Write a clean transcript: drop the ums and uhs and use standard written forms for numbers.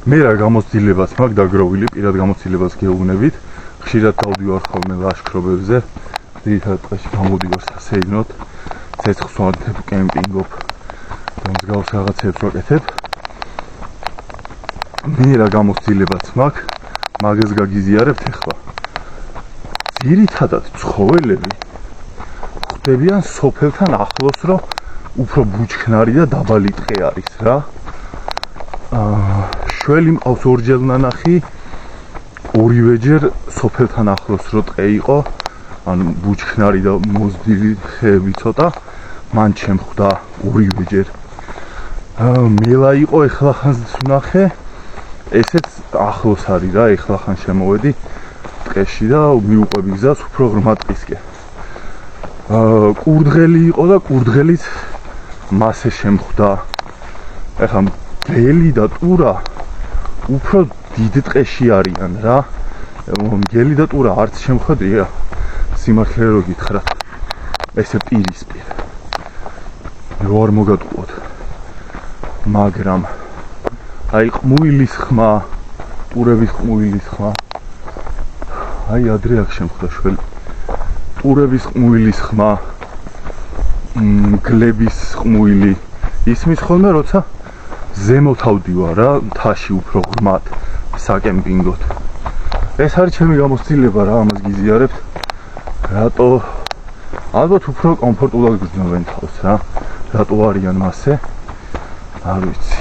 მე რა გამოცდილებაც მაქვს დაგროვილი, პირად გამოცდილებას გეუბნებით. ხშირად დავდივარ ხოლმე ლაშქრობებზე. ძირითადად დღეში გამოდივარ სასეირნოდ, ცეცხლს ვანთებ, კემპინგობ და მსგავს რაღაცებს ვაკეთებ. მე რა გამოცდილებაც მაქვს, მაგას გაგიზიარებთ ახლა. ძირითადად ცხოველები ხვდებიან სოფელთან ახლოს, რომ უფრო ბუჩქნარი და დაბალი ტყე არის რა. შველი მყავს ორჯერ ნანახი, ორივეჯერ სოფელთან ახლოს რო ტყე იყო, ანუ ბუჩქნარი და მოზრდილი ხეები ცოტა, მან შემხვდა ორივეჯერ. მელა იყო ეხლახანს ვნახე, ესეც ახლოს არის რა, ეხლახან შემოვედი ტყეში და მიუყვები გზას უფრო ღრმა ტყისკენ. კურდღელი იყო და კურდღელიც მასე შემხვდა. ეხლა მგელი და ტურა უფრო დიდ ტყეში არიან რა. მგელი და ტურა არც შემხვედრია, სიმართლე რო გითხრათ, ესე პირისპირ რო არ მოგატყუოთ. მაგრამ აი ყმუილის ხმა, ტურების ყმუილის ხმა, აი ადრე აქ შემხვდა შველი. ტურების ყმუილის ხმა, მგლების ყმუილი ისმის ხოლმე, როცა ზემოთ ავდივარ რა, მთაში უფრო ღრმად საკემპინგოდ. ეს არის ჩემი გამოცდილება რა, ამას გიზიარებთ. რატო ალბათ უფრო კომფორტულად გრძნობენ თავს რა. რატო არიან მასე? არ ვიცი.